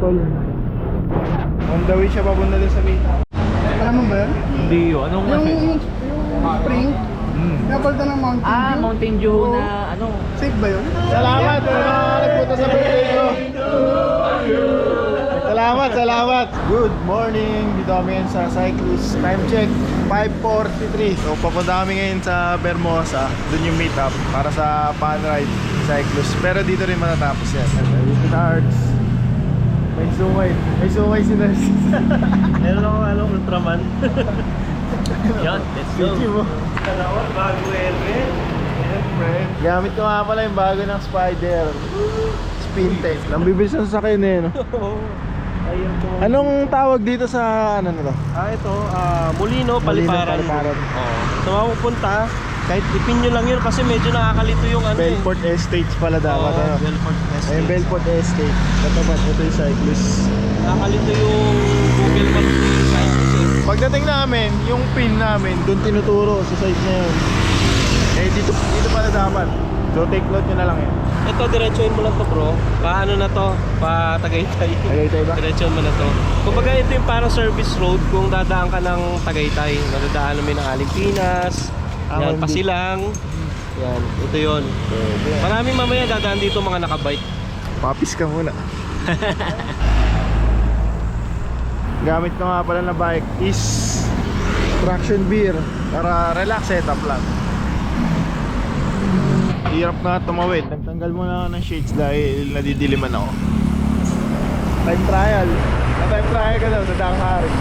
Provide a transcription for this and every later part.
tol. On the way siya papunta din sa meetup. Alam mo ba yan? Hindi yun. Anong Yung spring, napalta ng Mountain Dew. Mountain Dew Oo. na ano. Safe ba yun? Salamat nagpunta sa birthday ko. Salamat. Good morning. Dito kami ngayon sa Cyclus. Time check 5:43. So papunta kami ngayon sa Bermosa. Doon yung meetup para sa fun ride Cyclus. Pero dito rin matatapos yan. Dito na Arts. May sungay si Nurse. Meron ako Ultraman. Yun, let's go. Video mo. Salamat, bago helmet. Gamit ko nga pala yung bago ng Spider Spin Test. Ang bibilis ng sasakyan eh, no? Ayun po. Anong tawag dito sa ano na to? Ito, Molino, Paliparan. Paliparan. Oo. So mapupunta, kahit ipin nyo lang yun kasi medyo nakakalito yung ano Belfort Estates pala dapat. Oo, ano? Belfort Estate. Ayun, Belfort Estate. Katapat, ito yung Cyclus. Nakakalito yung Google Maps site kasi. Pagdating namin, yung pin namin, doon tinuturo sa side na yun. Eh, dito pala dapat. So, take note nyo na lang yun. Ito, diretsuhin mo lang to bro. Paano na to? Pa Tagaytay. Tagaytay ba? Diretsuhin mo na to. Kumbaga ito yung parang service road kung dadaan ka ng Tagaytay. Nadadaan namin ng Alimpinas. Yan, hindi. Pasilang. Yan, ito yun. Maraming mamaya dadaan dito mga nakabike. Papis ka muna. Gamit ko nga pala na bike is traction beer para relax setup lang. Hirap na tumawid. Nagtanggal muna ako ng shades dahil nadidiliman ako. Time trial. Na-time trial ka daw sa Danghari.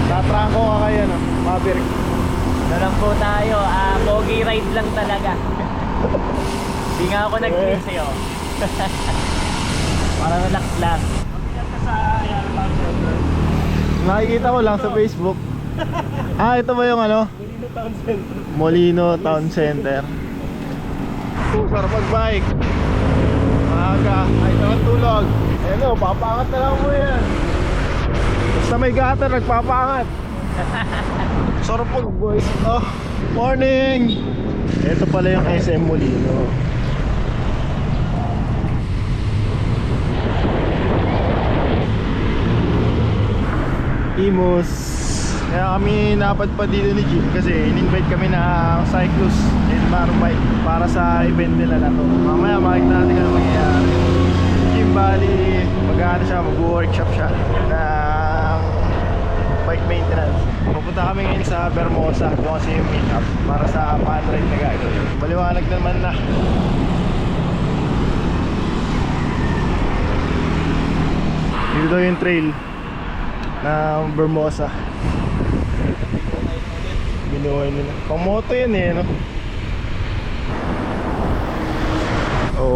Tatrangko ka kaya no? Maverick. Dalang po tayo. Pogi ride lang talaga. Hindi nga ako nag-trip sa'yo. Para relax lang. Nakikita ko lang sa Facebook. Ito ba yung ano? Molino Town Center. Sarap mag-bike. Maaga. Ay, naman tulog. Ayun o, papangat na lang mo yan. Basta may gutter, nagpapangat. Sarap mag-boys. Oh, morning! Ito pala yung SM Molino. Imus. Kaya kami napadpad dito ni Jim kasi in-invite kami na Cyclus and Marubike para sa event nila na to. Mamaya makikita natin kung mangyayari. Jim Bali, mag-ano siya, mag-workshop siya ng bike maintenance. Pupunta kami ngayon sa Bermosa doon kasi yung meetup para sa fun ride na gagawin. Maliwanag naman na. Dito daw yung trail ng Bermosa. Binuhay nila. Pamoto yan eh, no?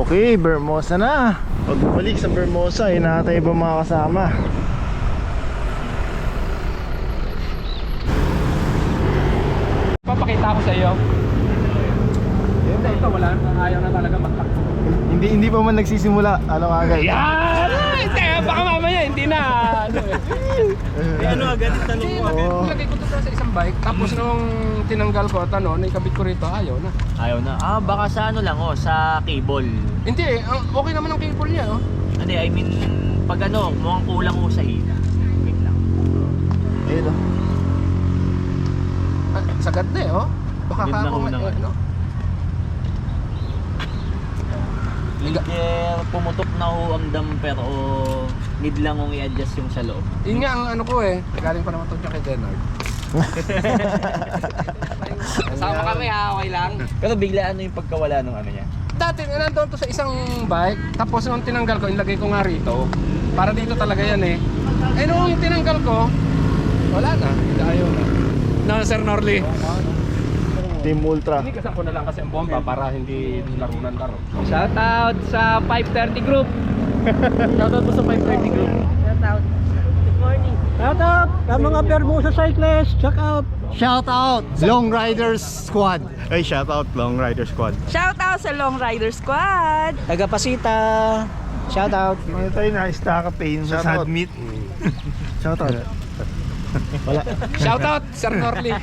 Okay, Bermosa na. Pagbalik sa Bermosa, hinatay ba mga kasama? Papakita ko sa iyo. Ito wala ayaw na talaga magtakbo. Hindi pa man nagsisimula. Ano agad? Yan! Hindi, baka mamaya hindi na. Ano agad tanong mo agad? Nilagay ko to sa isang bike. Tapos nung tinanggal ko at naikabit ko rito, ayaw na. Ayaw na. Baka sa ano lang sa cable. Hindi, okay naman ang cable niya, oh. Hindi, I mean, pag mukhang kulang ko sa hila. Wait lang. Ayun o. Sagad na eh, oh. Baka Need na ako, unang ano. Either pumutok na ho ang damper o need lang kong i-adjust yung sa loob. Yun nga ang ano ko eh. Galing pa naman to kay Denard. Kasama kami ha, okay lang. Pero bigla ano yung pagkawala ng ano niya? Dati nandun to sa isang bike. Tapos nung tinanggal ko, ilagay ko nga rito. Para dito talaga yan eh. Eh nung tinanggal ko, wala na. Ayaw na. No, Sir Norley. Team Ultra. Inigasan ko na lang kasi ang bomba para hindi laro ng laro. Shout out sa 530 group. Shout out po sa 530 group. Shout out. Good morning. Shout out sa mga Bermuda cyclists. Check out. Shout out Long Riders Squad. Ay, shout out Long Rider Squad. Shout out sa Long Rider Squad! Taga Pasita. Shout out. Ano tayo na-stack up pain sa sad meat. Shout out. Wala. Shoutout, Sir Norley.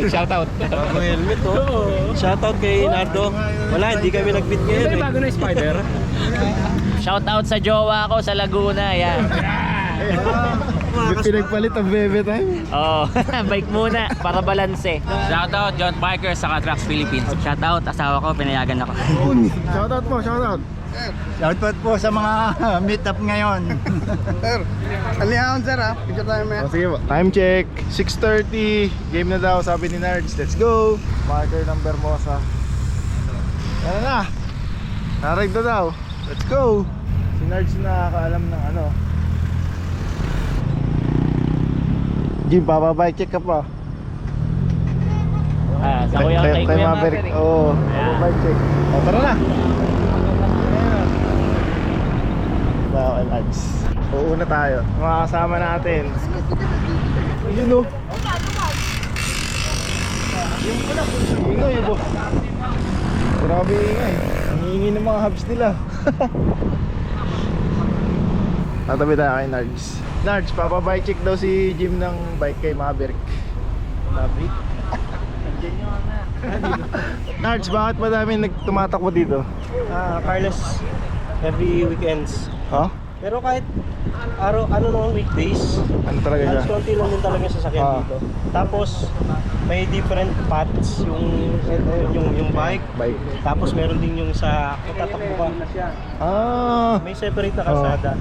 Shoutout. Bago helmet oh. Shoutout kay Nardo. Wala, hindi kami nag-fit ngayon May eh. bago na spider. Shout out sa jowa ko sa Laguna, yan. May pinagpalit ang bebe time. Oh, bike muna para balanse. Shout out John Parker sa Trucks Philippines. Shout out asawa ko, pinayagan ako. Shoutout po, shoutout. Shoutout po sa mga meet up ngayon. Sir, alihaon sir ha. Picture tayo Oh, sige po. Time check. 6:30. Game na daw, sabi ni Nards. Let's go. Marker ng Bermosa. Yan na. Narag na daw. Let's go. Si Nards na nakakaalam ng ano. Jim, papabike check ka pa. Sa kuya kay Kay Kuya Maverick. Maverick. Oo, Ayan. papabike check. O, tara na. Wow, Nards. Uuna tayo. Mga kasama natin. Yun o. Ingay po. Grabe ingay. Ang ingay ng mga hubs nila. Tatabi tayo kay Nards. Nards, papabike check daw si Jim ng bike kay Maverick. Maverick? Nards, bakit madami nagtumatakbo dito? Carlos, every weekends. Ha? Pero kahit ano nung weekdays, Ano talaga siya? halos konti lang din talaga yung sasakyan Ah. dito. Tapos may different paths yung bike. Bike. Tapos meron din yung sa kung tatakbo ka. Ah, May separate na kalsada.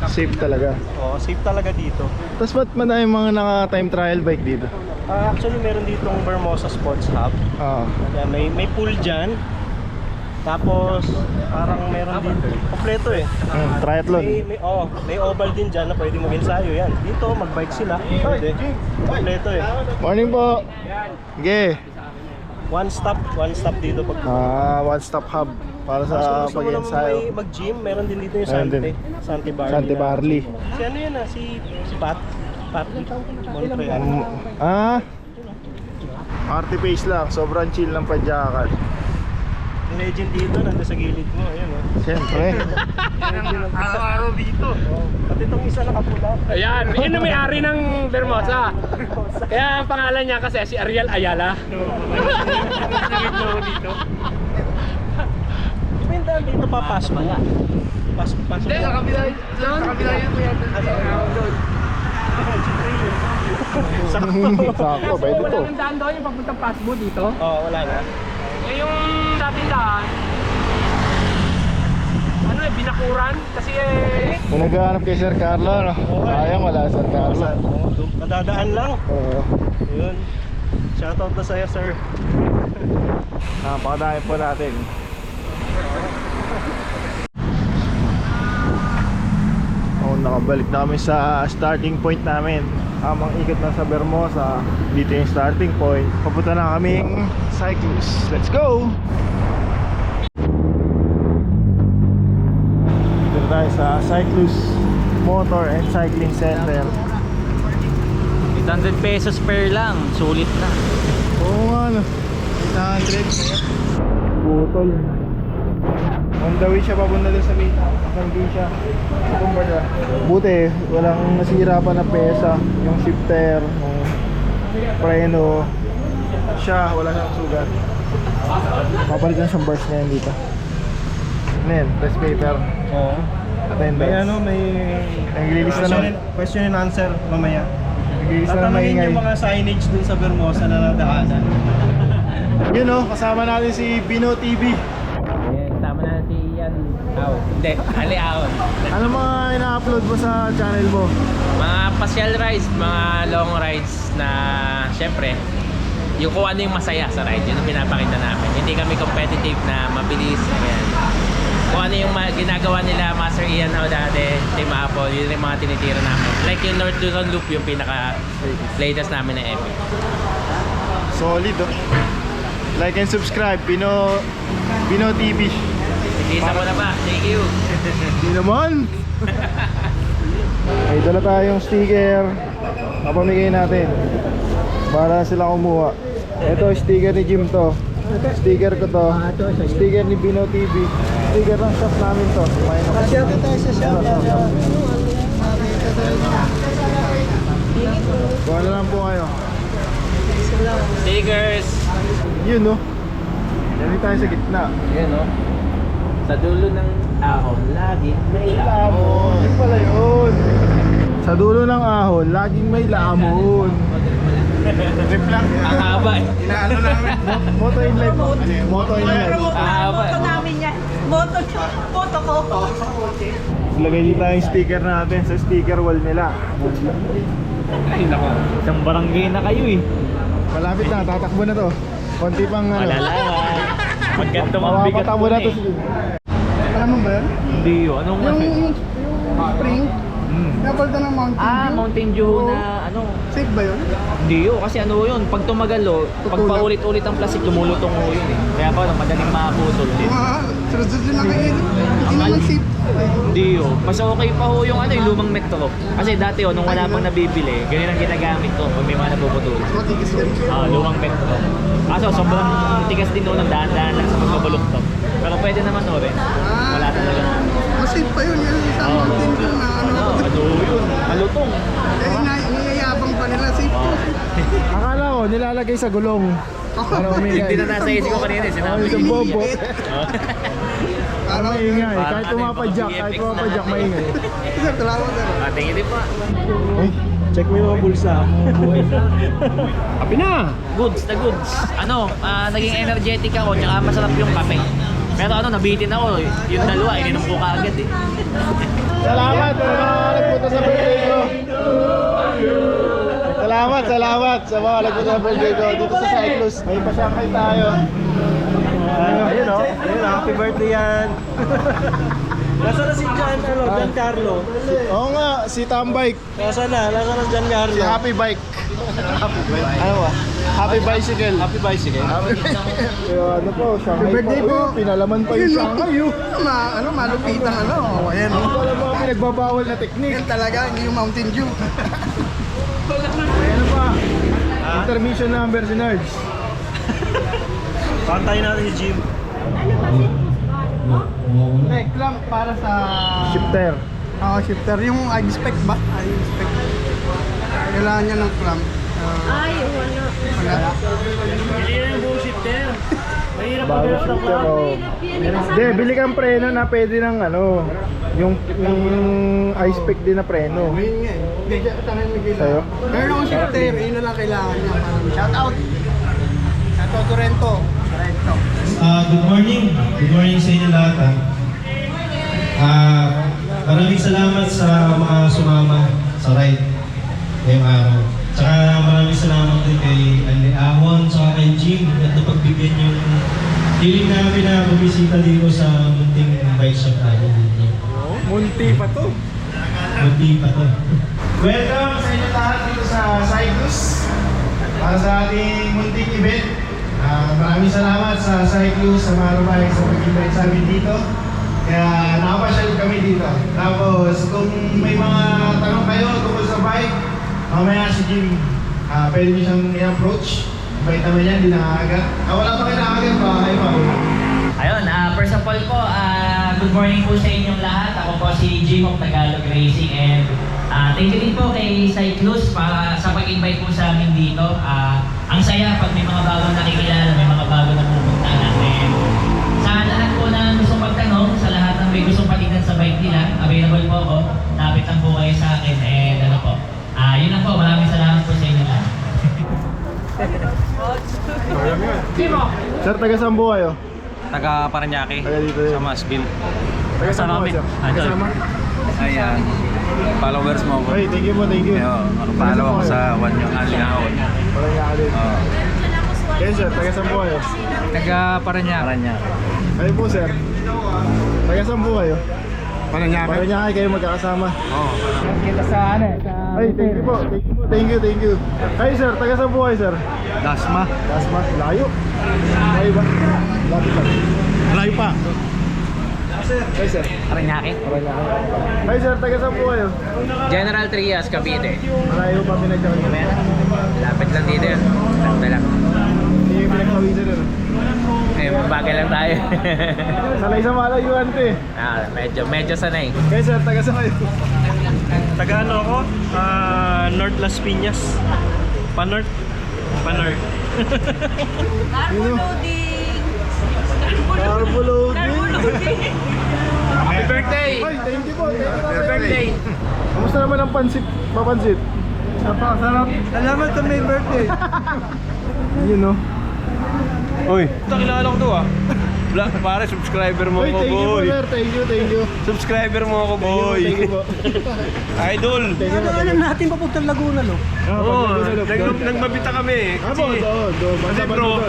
safe talaga. Oo, safe talaga dito. Tapos ba't madami mga naka-time trial bike dito? Actually meron ditong Bermosa Sports Hub. Ah, Kaya may pool dyan. Tapos parang meron din kompleto eh. triathlon. May oval din dyan na pwede mag-ensayo yan. Dito mag-bike sila. Pwede. Kompleto eh. Morning po. Sige. One stop dito pag One stop hub para Tapos kung sa gusto mo naman pag-ensayo. may mag-gym, meron din dito yung Meron din. Santi Barley. Santi Barley. Si ano yun si Pat Montreal. Arty pace lang, sobrang chill ng padyakan. Yung legend dito, nandun sa gilid mo, ayun oh. Siyempre. Araw-araw dito. Pati itong isa nakapula. Ayan, yun ang may-ari ng Bermosa. Kaya ang pangalan niya kasi si Ariel Ayala. dito. Pinta dito papasok mo. Pasok. Hindi, sa kabila yun. Sa kabila yun. Sakto, pwede to. Walang daan doon yung papuntang Pasbo dito. Wala na. Eh, yung dating daan, ano eh, binakuran. Kasi Kung naghahanap kay Sir Carlo, no? Sayang wala Sir Carlo. Nadadaan lang. Oo. Ayun. Shoutout na sa'yo, sir. Napakadami po natin. Nakabalik na kami sa starting point namin. Tamang ikot na sa Bermosa. Dito yung starting point. Papunta na kaming Cyclus. Let's go! Dito tayo sa Cyclus Motor and Cycling Center. 800 pesos per lang, sulit na. Oo nga no. 800. Butol. On the way siya papunta dun sa may siya. Kumbaga, buti walang nasira pa na pesa. Yung shifter, yung preno. Siya, wala siyang sugat. Papalitan siyang bars niya yan dito. Ano yan? Test paper. Oo. Attendance. May Naglilista na. question and answer mamaya. Naglilista na Tatanungin maingay. yung mga signage dun sa Bermosa na nadaanan. Yun o, kasama natin si Bino TV. Tama na si Ian. Hindi, Ali Aon. Ano mga ina-upload mo sa channel mo? Mga pasyal rides, mga long rides na syempre yung kung ano yung masaya sa ride, yun ang pinapakita namin. Hindi kami competitive na mabilis. Ayan. Kung ano yung ginagawa nila Master Ian o dati, Team Apple, yun yung mga tinitira namin. Like yung North Luzon Loop, yung pinaka-latest namin na epic. Solid oh. Like and subscribe, Bino TV. Isa ko na ba? Thank you. Hindi naman. May dala tayong sticker. Papamigay natin para sila kumuha. Ito sticker ni Jim to. Sticker ko to. Sticker ni Bino TV. Sticker ng shop namin to. Shoutout tayo sa shop. Kuha na lang po kayo. Stickers. Yun no. Yan tayo sa gitna. Yan o. Sa dulo ng ahon, lagi may Lamon. Yun pala yun. Sa dulo ng ahon, laging may lamon. Trip lang. Ang haba eh. Inaano namin. Moto in life. Moto in life. Ang haba eh. Moto namin yan. Moto ko. Lagay dito yung sticker natin sa sticker wall nila. Ay nako. Isang barangay na kayo eh. Malapit na, tatakbo na to. Konti pang ano. Malalaman. Magganto ang bigat Mapapata mo na to. Alam mo ba yun? Hindi yun. Anong Yung spring, napalda ng Mountain Dew. Mountain Dew na ano. Safe ba yun? Hindi yun. Kasi ano yun. Pag tumagal o, pag paulit-ulit ang plastic, lumulutong ho yun eh. Kaya pa, madaling makaputol din. Sunod-sunod din lang kayo. Hindi naman safe. Hindi yun. Mas okay pa ho yung ano, yung lumang metro. Kasi dati nung wala pang nabibili, ganyan ang ginagamit ko pag may mga napuputol. Matigas din. Lumang metro. Kaso sobrang tigas din doon, dahan-dahan lang sa magbabuluktok. Pero pwede naman ho rin. Wala talaga. Mas safe pa yun. Yung sa Mountain Dew na ano. Ano yun? Malutong. Eh, niyayabang pa nila. Safe to. Akala ko, nilalagay sa gulong. Para umingay. Hindi na nasa isip ko kanina. Sinabi Isang bobo. Ano? Maingay. Parang Kahit ano, pumapadyak, kahit VFX pumapadyak, na. maingay. Sir, salamat sir. Tingin din pa. Uy, check mo yung mga bulsa. Happy na! Goods na goods. Ano, naging energetic ako, tsaka masarap yung kape. Pero ano, nabitin ako. Yung dalawa, ininom ko kaagad eh. Salamat sa mga nagpunta sa birthday ko. Salamat sa mga nagpunta sa birthday ko dito sa Cyclus. May pasyakay tayo. Ayun o. Ayun, happy birthday yan. Nasaan na si Giancarlo? Oo nga, si Tambike. Nasaan na si Giancarlo? Si Happy Bike. Ano ba? Happy Bicycle. Happy bicycle. Kaya ano po, Shanghai Happy birthday pa. po. Uy, pinalaman pa yung Shanghai yun. Malupitang ano. Ayan. Wala mga pinagbabawal na teknik. Yan talaga, hindi yung Mountain Dew. Ayan pa. Intermission number si Nerds. Pantayin natin si Jim. Clamp para sa... Shifter. shifter. Yung I-spec ba? I-spec. Kailangan niya ng clamp. Wala. Bago shifter o. Hindi, bili kang preno na pwede ng ano. Yung I-spec din na preno. Ayun nga eh. Hindi siya tangan may Sa'yo? kailangan. Meron akong shifter. Yun na lang kailangan niya. Shout out. Shout out to Rento. Good morning. Good morning sa inyo lahat. Maraming salamat sa mga sumama sa ride ngayong araw. Tsaka maraming salamat din kay Andy Ahon tsaka kay Jim at napagbigyan yung hiling namin na bumisita dito sa munting bike shop namin dito. Munti pa to. Munti pa to. Welcome sa inyo lahat dito sa Cyclus para sa ating munting event. Maraming salamat sa Cyclus, sa mga rumayag sa pag-invite sa amin dito. Kaya nakapasyal kami dito. Tapos kung may mga tanong kayo tungkol sa bike, mamaya si Jim, pwede nyo siyang i-approach. Bait naman yan, di nakakagat. Wala pa kayo nakakagat, baka kayo pa. Ayun, first of all po, good morning po sa inyong lahat. Ako po si Jim of Tagalog Racing and thank you din po kay Cyclus para sa pag-invite po sa amin dito. Ang saya pag may mga bagong nakikilala, may mga bagong napupuntahan. And sa lahat po na gustong magtanong, sa lahat ng may gustong patignan sa bike nila, available po ako. Lapit lang po kayo sa akin and ano po. Yun lang po, maraming salamat po sa inyo lahat. Sir, taga saan po kayo? Taga Paranaque. Taga dito yun. Sa Masville. Taga saan po kayo? Taga saan mo? Ayan. Followers mo ako. Ay, thank you po, thank you. Makapalaw ako sa One Yung Alihawon. Walang yakalit. Yes sir, taga saan po kayo? Taga Paranaque. Kayo po sir. Taga saan po kayo? Paranaque. Paranaque kayo magkakasama. Kita sa ano eh. Ay, thank you po. Thank you. Ay sir, taga saan po kayo sir? Dasma. Dasma, layo. Layo ba? Lapit lang. Malayo pa. Ay sir. Paranaque. Ay sir, taga saan po kayo? General Trias, Cavite. Malayo pa pinagkakas nyo. Lapit lang dito yun. Sakto lang. Hindi yung pinagkawisan nyo. Eh, bagay lang tayo. Sanay sa malayuan to eh. Medyo sanay. Kaya sir, taga sa kayo. Taga ano ako? North Las Piñas. Pa-North. Pa-North. Carbo loading. Carbo loading. Happy birthday! Ay, thank you po. Thank you Happy birthday! Kamusta naman ang pansit? Papansit? Sarap. Salamat sa may birthday. Yun no. Uy, kilala ko to ah. Pare, subscriber mo Uy, ako, thank you po boy. sir. Thank you. Subscriber mo ako, boy. Thank you po. Idol. Alam natin papuntang Laguna, no? Oo, nagmabita kami. Kasi, kasi bro,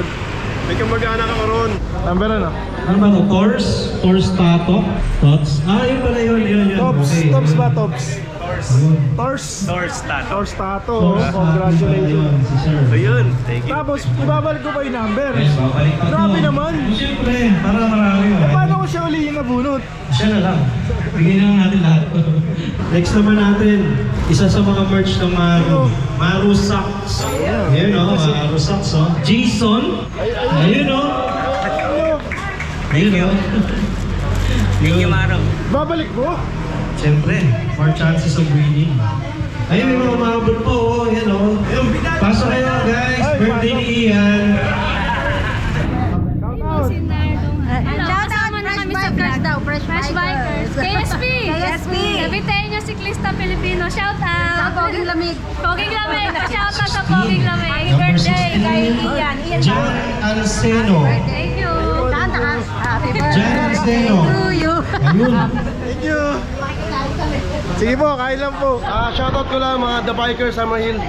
may kamag-anak ako ron. Number ano? Ano ba ito? Tors Tato? Tots? Yun pala yun. Tops. Okay. Tops ba? Tops. Ayun. Tors. Source tato. Tors Tato. Tors Tato Congratulations. pala yun, si sir. So yun, thank you. Tapos, ibabalik ko pa yung number. Yes, babalik pa to. Grabe naman. Siyempre, para marami yun. Paano ko siya uli yung nabunot? Siya na lang. Bigyan na natin lahat. Next naman natin, isa sa mga merch ng Maru. Maru Socks. Ayun o, Maru Socks o. Jason. Ayun o. Ayun o. Thank you, Maro. Babalik mo? Siyempre, more chances of winning. Ayun, may mga umabot po o. Yan o. Pasok kayo guys. Birthday ni Ian. Shout out na kami sa vlog. Fresh Bikers. KSP. Kabitayin nyo si Clista Filipino. Shout out. Sa Poging Lamig. Poging Lamig. Shout out sa Poging Lamig. Happy Number birthday 16, kay Ian. John Alceno. Thank you. Happy John Alceno. to you. Ayun. Thank you. Sige po, kain lang po. Shoutout ko lang mga The Bikers Summer Hill.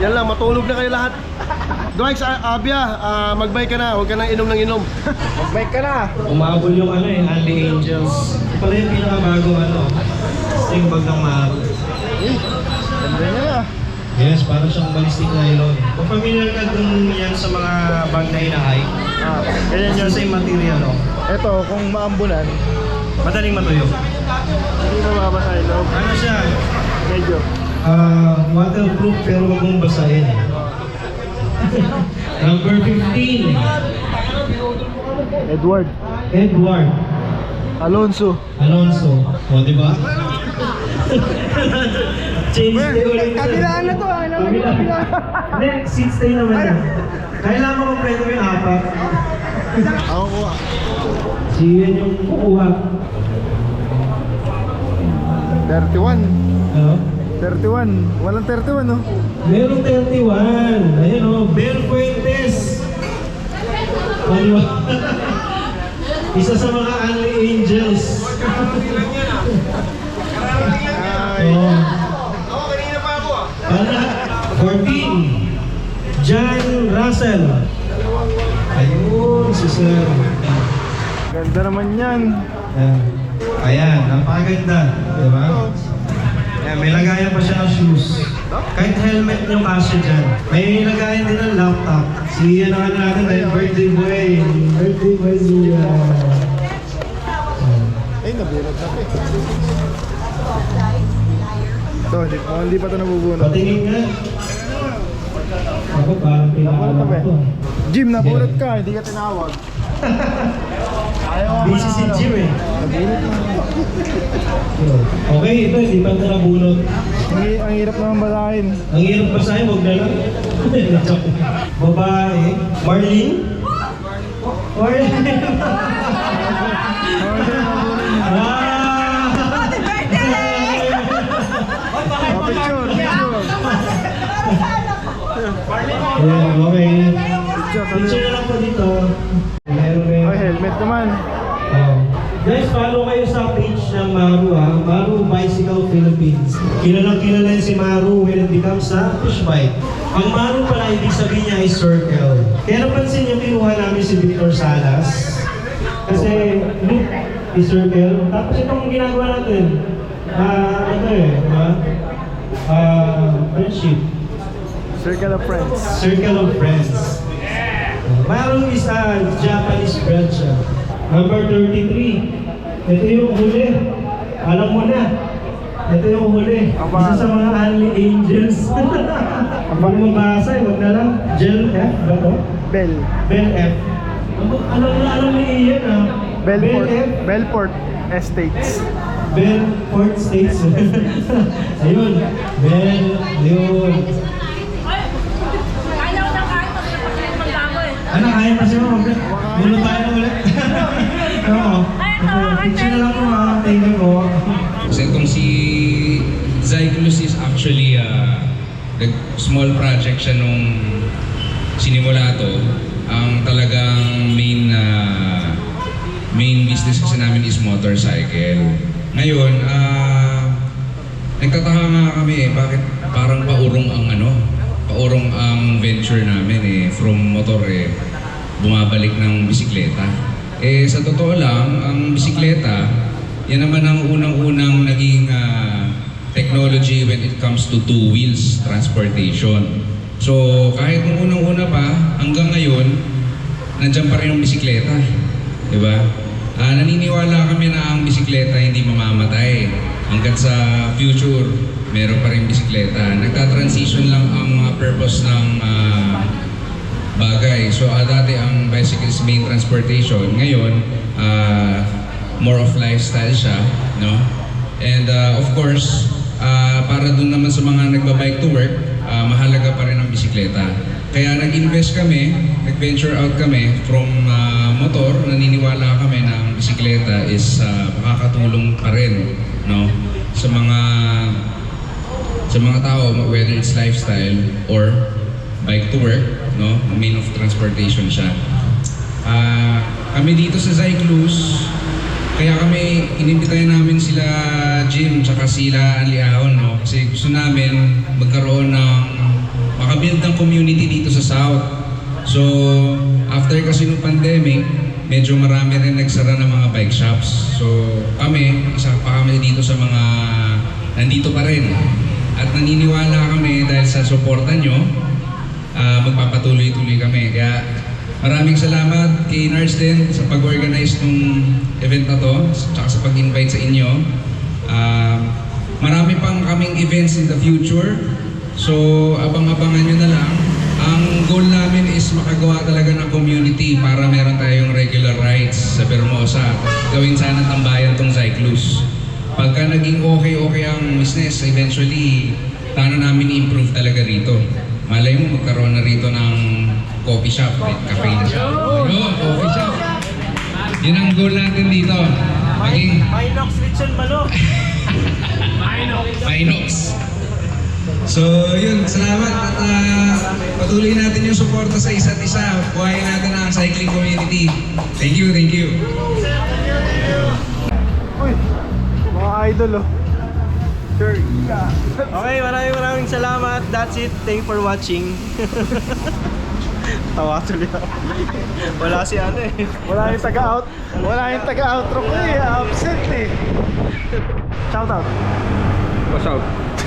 Yan lang, matulog na kayo lahat. Dwight sa Abia, magbike ka na, huwag ka nang inom ng inom. Bike ka na. Umabol yung Only Angels. Ito pala yung pinakabagong sting bag ng Maru. Ganda niya na. Yes, parang siyang ballistic nylon. Kung familiar ka dun yan sa mga bag na hinahay, Ganyan it's yun. the same material, no? Ito, kung maambulan, Madaling matuyo. hindi mababasa yung loob. Ano siya? Medyo. Waterproof pero wag mong basahin. Number 15, Edward. Edward Alonso. Alonso. O, di ba? Change day ulit. Kabilaan na to, Kabilaan. Hindi, seat stay naman yan. Kailangan mo kompleto yung apat. Ako kuha. Si Ian yung kukuha. 31. Ano? 31. Walang 31, no? Meron 31. Ayun o, Bel Fuentes. O, di ba? Isa sa mga Only Angels. Oh. Para 14, John Russell. Ayun, si Sir. Ganda naman yan. Ayan, napakaganda. Diba? Ayan, may lagayan pa siya ng shoes. Kahit helmet yung kasya dyan. May lagayan din ng laptop. Si ano natin dahil birthday boy. Birthday boy niya. Ay, nabunot na eh. Ito, hindi pa ito nabubunot. Patingin nga. Ako parang pinakalam ko. Jim, nabunot ka, hindi ka tinawag. Ayaw Busy si Jim eh. Nabunot na. Okay, ito hindi pa ito nabunot. Ang hirap naman basahin. Ang hirap pa sa'yo, huwag na lang. Babae. Marlene? Marlene? Happy birthday! Picture. Ayan, okay. Picture, Picture na lang po dito. Meron kayo. Ay, helmet naman. Guys, follow kayo sa page ng Maru ha. Maru Bicycle Philippines. Kilalang kilala si Maru when it becomes a push bike. Ang Maru pala, ibig sabihin niya ay circle. Kaya napansin niyo, kinuha namin si Victor Salas. Kasi, look, is circle. Tapos itong ginagawa natin, friendship. Circle of friends. Circle of friends. Maru is a Japanese brand siya. Number 33. Ito yung huli. Alam mo na. Ito yung huli. Isa sa mga Only Angels. Ang mabasa, huwag na lang. Gel F ba to? Bell. Bell F. Alam ni Ian ah. Belport Estates. Belport States. Ayun. Ayun. Kaya ko ng kahit magbago eh. Ano, kaya pa siya mo? Muna tayo na ulit. Oo. Picture na lang po mga thank you po. Kasi itong si Zyklus is actually small project siya nung sinimula to. Ang talagang main business kasi namin is motorcycle. Ngayon, nagtataka nga kami bakit parang paurong ang venture namin from motor bumabalik ng bisikleta. Sa totoo lang, ang bisikleta, yan naman ang unang-unang naging technology when it comes to two wheels transportation. So kahit nung unang-una pa, hanggang ngayon, nandiyan pa rin ang bisikleta. Diba? Naniniwala kami na ang bisikleta hindi mamamatay. Hanggang sa future, meron pa rin bisikleta. Nagta-transition lang ang purpose ng bagay. So dati ang bicycle is main transportation. Ngayon, more of lifestyle siya, no? And of course, para dun naman sa mga nagbabike to work, mahalaga pa rin ang bisikleta. Kaya nag-invest kami, nag-venture out kami from motor. Naniniwala kami na ang bisikleta is makakatulong pa rin, no? Sa mga tao, whether it's lifestyle or bike to work, no? Main of transportation siya. Kami dito sa Zyklus, kaya kami inimbitayan namin sila Jim tsaka sila Anli Ahon, no? Kasi gusto namin magkaroon ng makabuild ng community dito sa South. So after kasi ng pandemic, medyo marami rin nagsara ng mga bike shops. So isa pa kami dito sa mga nandito pa rin. At naniniwala kami dahil sa suporta nyo, magpapatuloy-tuloy kami. Kaya maraming salamat kay Nars din sa pag-organize ng event na to, tsaka sa pag-invite sa inyo. Marami pang kaming events in the future, so abang-abangan nyo na lang. Ang goal namin is makagawa talaga ng community para meron tayong regular rides sa Bermosa. Gawin sana tambayan tong Zyklus. Pagka naging okay ang business, eventually, plano namin i-improve talaga rito. Malay mo, magkaroon na rito ng coffee shop, cafe na siya. Coffee shop. Yun ang goal natin dito. Maging Minox Lechon Manok. Minox. So yun, salamat at patuloy natin yung suporta sa isa't isa. Buhayin natin ang cycling community. Thank you. Uy, mga idol oh. Sure. Okay, maraming salamat. That's it. Thank you for watching. Tawa tuloy ako. Wala si ano eh. Wala yung taga-outro ko absent eh. Shout out. What's up?